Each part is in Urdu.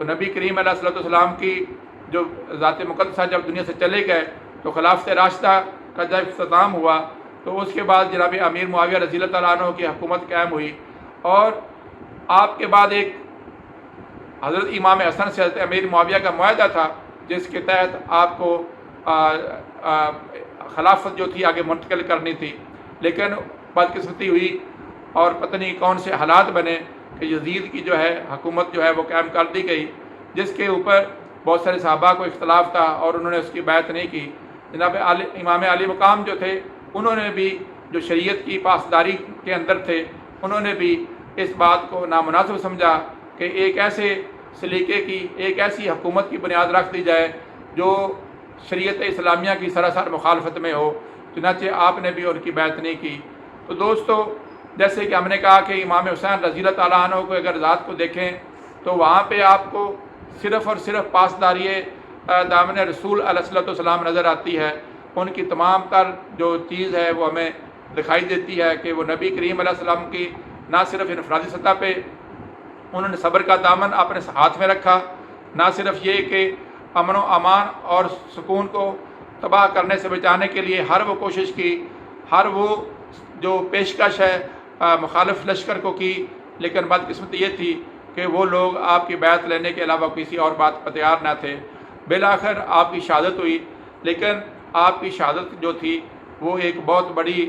تو نبی کریم علیہ الصلوۃ والسلام کی جو ذات مقدسہ جب دنیا سے چلے گئے تو خلافت راشدہ کا جب اختتام ہوا تو اس کے بعد جناب امیر معاویہ رضی اللہ تعالیٰ عنہ کی حکومت قائم ہوئی، اور آپ کے بعد ایک حضرت امام حسن سے حضرت امیر معاویہ کا معاہدہ تھا جس کے تحت آپ کو خلافت جو تھی آگے منتقل کرنی تھی، لیکن بدقسمتی ہوئی اور پتہ نہیں کون سے حالات بنے کہ یزید کی جو ہے حکومت جو ہے وہ قائم کر دی گئی، جس کے اوپر بہت سارے صحابہ کو اختلاف تھا اور انہوں نے اس کی بیعت نہیں کی۔ جناب امام علی مقام جو تھے انہوں نے بھی جو شریعت کی پاسداری کے اندر تھے انہوں نے بھی اس بات کو نامناسب سمجھا کہ ایک ایسے سلیقے کی ایک ایسی حکومت کی بنیاد رکھ دی جائے جو شریعت اسلامیہ کی سراسر مخالفت میں ہو، چنانچہ آپ نے بھی ان کی بیعت نہیں کی۔ تو دوستو، جیسے کہ ہم نے کہا کہ امام حسین رضی اللہ تعالیٰ عنہ کو اگر ذات کو دیکھیں تو وہاں پہ آپ کو صرف اور صرف پاسداری دامن رسول علیہ الصلوۃ والسلام نظر آتی ہے۔ ان کی تمام تر جو چیز ہے وہ ہمیں دکھائی دیتی ہے کہ وہ نبی کریم علیہ السلام کی نہ صرف انفرادی سطح پہ انہوں نے صبر کا دامن اپنے ہاتھ میں رکھا، نہ صرف یہ کہ امن و امان اور سکون کو تباہ کرنے سے بچانے کے لیے ہر وہ کوشش کی، ہر وہ جو پیشکش ہے مخالف لشکر کو کی، لیکن بدقسمتی یہ تھی کہ وہ لوگ آپ کی بیعت لینے کے علاوہ کسی اور بات پر تیار نہ تھے۔ بالآخر آپ کی شہادت ہوئی، لیکن آپ کی شہادت جو تھی وہ ایک بہت بڑی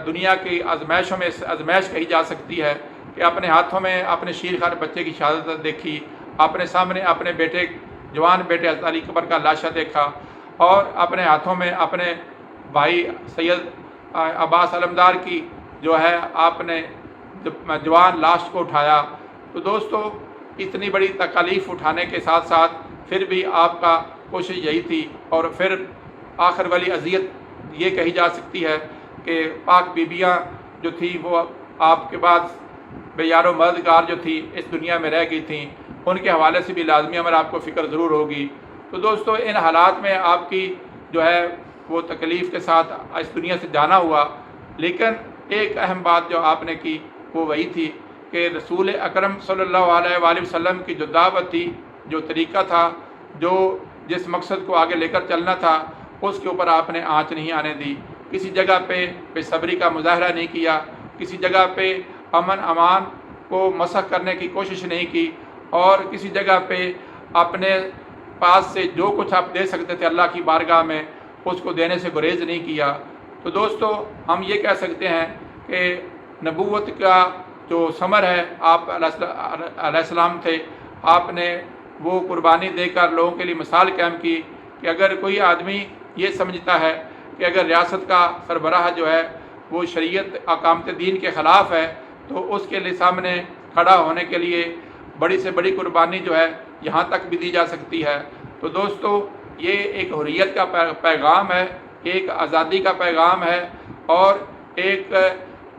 دنیا کی آزمائشوں میں آزمائش کہی جا سکتی ہے کہ اپنے ہاتھوں میں اپنے شیر خوار بچے کی شہادت دیکھی، اپنے سامنے اپنے بیٹے جوان بیٹے حضرت علی اکبر کا لاشا دیکھا، اور اپنے ہاتھوں میں اپنے بھائی سید عباس علمدار کی جو ہے آپ نے جوان لاش کو اٹھایا۔ تو دوستو، اتنی بڑی تکالیف اٹھانے کے ساتھ ساتھ پھر بھی آپ کا کوشش یہی تھی، اور پھر آخر والی اذیت یہ کہی جا سکتی ہے کہ پاک بیبیاں جو تھی وہ آپ کے بعد بے یار و مددگار جو تھی اس دنیا میں رہ گئی تھیں، ان کے حوالے سے بھی لازمی امر آپ کو فکر ضرور ہوگی۔ تو دوستو، ان حالات میں آپ کی جو ہے وہ تکلیف کے ساتھ اس دنیا سے جانا ہوا، لیکن ایک اہم بات جو آپ نے کی وہ وہی تھی کہ رسول اکرم صلی اللہ علیہ وآلہ وسلم کی جو دعوت تھی، جو طریقہ تھا، جس مقصد کو آگے لے کر چلنا تھا، اس کے اوپر آپ نے آنچ نہیں آنے دی۔ کسی جگہ پہ بے صبری کا مظاہرہ نہیں کیا، کسی جگہ پہ امن امان کو مسخ کرنے کی کوشش نہیں کی، اور کسی جگہ پہ اپنے پاس سے جو کچھ آپ دے سکتے تھے اللہ کی بارگاہ میں اس کو دینے سے گریز نہیں کیا۔ تو دوستو، ہم یہ کہہ سکتے ہیں کہ نبوت کا جو ثمر ہے، آپ علیہ السلام تھے، آپ نے وہ قربانی دے کر لوگوں کے لیے مثال قائم کی کہ اگر کوئی آدمی یہ سمجھتا ہے کہ اگر ریاست کا سربراہ جو ہے وہ شریعت اقامت دین کے خلاف ہے تو اس کے لیے سامنے کھڑا ہونے کے لیے بڑی سے بڑی قربانی جو ہے یہاں تک بھی دی جا سکتی ہے۔ تو دوستو، یہ ایک حریت کا پیغام ہے، ایک آزادی کا پیغام ہے، اور ایک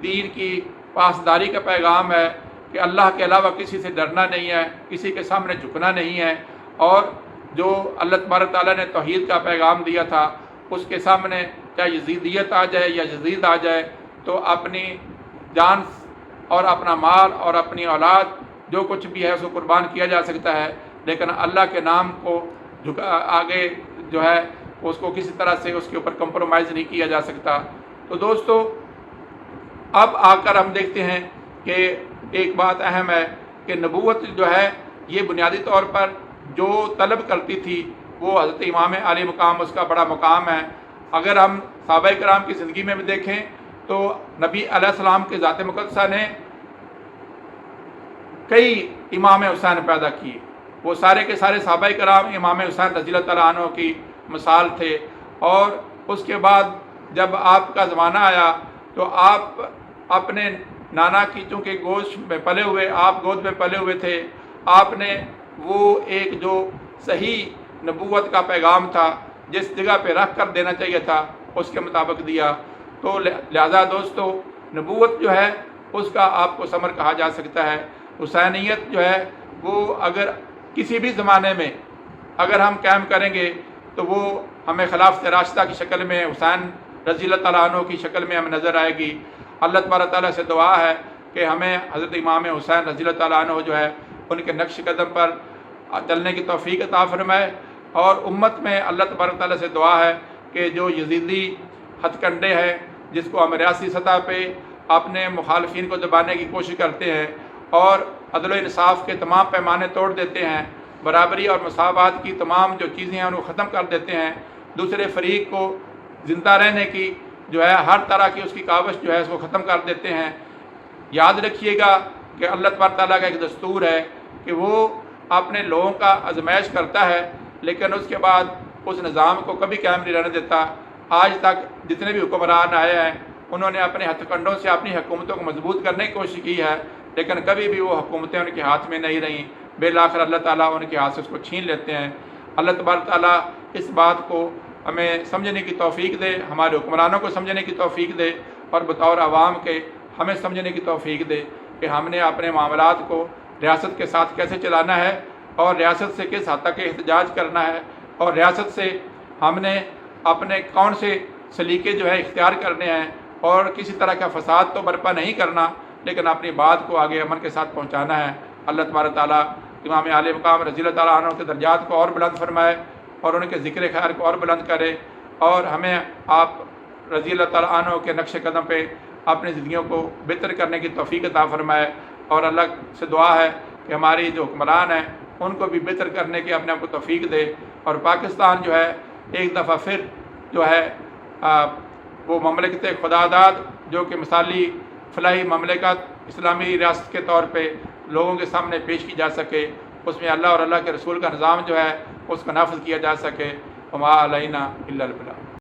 دین کی پاسداری کا پیغام ہے کہ اللہ کے علاوہ کسی سے ڈرنا نہیں ہے، کسی کے سامنے جھکنا نہیں ہے، اور جو اللہ تبارک تعالیٰ نے توحید کا پیغام دیا تھا اس کے سامنے چاہے یزیدیت آ جائے یا یزید آ جائے تو اپنی جان اور اپنا مال اور اپنی اولاد جو کچھ بھی ہے اس کو قربان کیا جا سکتا ہے، لیکن اللہ کے نام کو آگے جو ہے اس کو کسی طرح سے اس کے اوپر کمپرومائز نہیں کیا جا سکتا۔ تو دوستو، اب آ کر ہم دیکھتے ہیں کہ ایک بات اہم ہے کہ نبوت جو ہے یہ بنیادی طور پر جو طلب کرتی تھی وہ حضرت امام علی مقام اس کا بڑا مقام ہے۔ اگر ہم صحابہ کرام کی زندگی میں بھی دیکھیں تو نبی علیہ السلام کے ذات مقدسہ نے کئی امام حسین پیدا کیے، وہ سارے کے سارے صحابہ کرام امام حسین رضی اللہ تعالیٰ عنہ کی مثال تھے، اور اس کے بعد جب آپ کا زمانہ آیا تو آپ اپنے نانا کی چونکہ گوشت میں پلے ہوئے، آپ گود میں پلے ہوئے تھے، آپ نے وہ ایک جو صحیح نبوت کا پیغام تھا جس جگہ پہ رکھ کر دینا چاہیے تھا اس کے مطابق دیا۔ تو لہذا دوستو، نبوت جو ہے اس کا آپ کو ثمر کہا جا سکتا ہے۔ حسینیت جو ہے وہ اگر کسی بھی زمانے میں اگر ہم قائم کریں گے تو وہ ہمیں خلافت راشدہ کی شکل میں حسین رضی اللہ تعالیٰ عنہ کی شکل میں ہمیں نظر آئے گی۔ اللہ تبارک تعالیٰ سے دعا ہے کہ ہمیں حضرت امام حسین رضی اللہ تعالیٰ عنہ جو ہے ان کے نقش قدم پر چلنے کی توفیق عطا فرمائے۔ اور امت میں اللہ تبارک تعالیٰ سے دعا ہے کہ جو یزیدی ہتھ کنڈے ہیں جس کو ہم ریاستی سطح پہ اپنے مخالفین کو دبانے کی کوشش کرتے ہیں اور عدل و انصاف کے تمام پیمانے توڑ دیتے ہیں، برابری اور مساوات کی تمام جو چیزیں ہیں ان کو ختم کر دیتے ہیں، دوسرے فریق کو زندہ رہنے کی جو ہے ہر طرح کی اس کی کاوش جو ہے اس کو ختم کر دیتے ہیں۔ یاد رکھیے گا کہ اللہ تبارک تعالیٰ کا ایک دستور ہے کہ وہ اپنے لوگوں کا آزمائش کرتا ہے لیکن اس کے بعد اس نظام کو کبھی قائم نہیں رہنے دیتا۔ آج تک جتنے بھی حکمران آئے ہیں انہوں نے اپنے ہتھ کنڈوں سے اپنی حکومتوں کو مضبوط کرنے کی کوشش کی ہے لیکن کبھی بھی وہ حکومتیں ان کے ہاتھ میں نہیں رہیں، بالآخر اللہ تعالیٰ ان کے ہاتھ سے اس کو چھین لیتے ہیں۔ اللہ تبارک تعالیٰ اس بات کو ہمیں سمجھنے کی توفیق دے، ہمارے حکمرانوں کو سمجھنے کی توفیق دے اور بطور عوام کے ہمیں سمجھنے کی توفیق دے کہ ہم نے اپنے معاملات کو ریاست کے ساتھ کیسے چلانا ہے اور ریاست سے کس حد تک احتجاج کرنا ہے اور ریاست سے ہم نے اپنے کون سے سلیقے جو ہے اختیار کرنے ہیں اور کسی طرح کا فساد تو برپا نہیں کرنا لیکن اپنی بات کو آگے امن کے ساتھ پہنچانا ہے۔ اللہ تبارک تعالیٰ امام عالی مقام رضی اللہ تعالیٰ عنہ کے درجات کو اور بلند فرمائے اور ان کے ذکر خیر کو اور بلند کرے اور ہمیں آپ رضی اللہ تعالیٰ عنہ کے نقش قدم پہ اپنی زندگیوں کو بہتر کرنے کی توفیق عطا فرمائے۔ اور اللہ سے دعا ہے کہ ہماری جو حکمران ہیں ان کو بھی بہتر کرنے کی اپنے آپ کو توفیق دے اور پاکستان جو ہے ایک دفعہ پھر جو ہے وہ مملکت خدا داد جو کہ مثالی فلاحی مملکت اسلامی ریاست کے طور پہ لوگوں کے سامنے پیش کی جا سکے، اس میں اللہ اور اللہ کے رسول کا نظام جو ہے اس کو نافذ کیا جا سکے۔ وما علینا الا البلاغ۔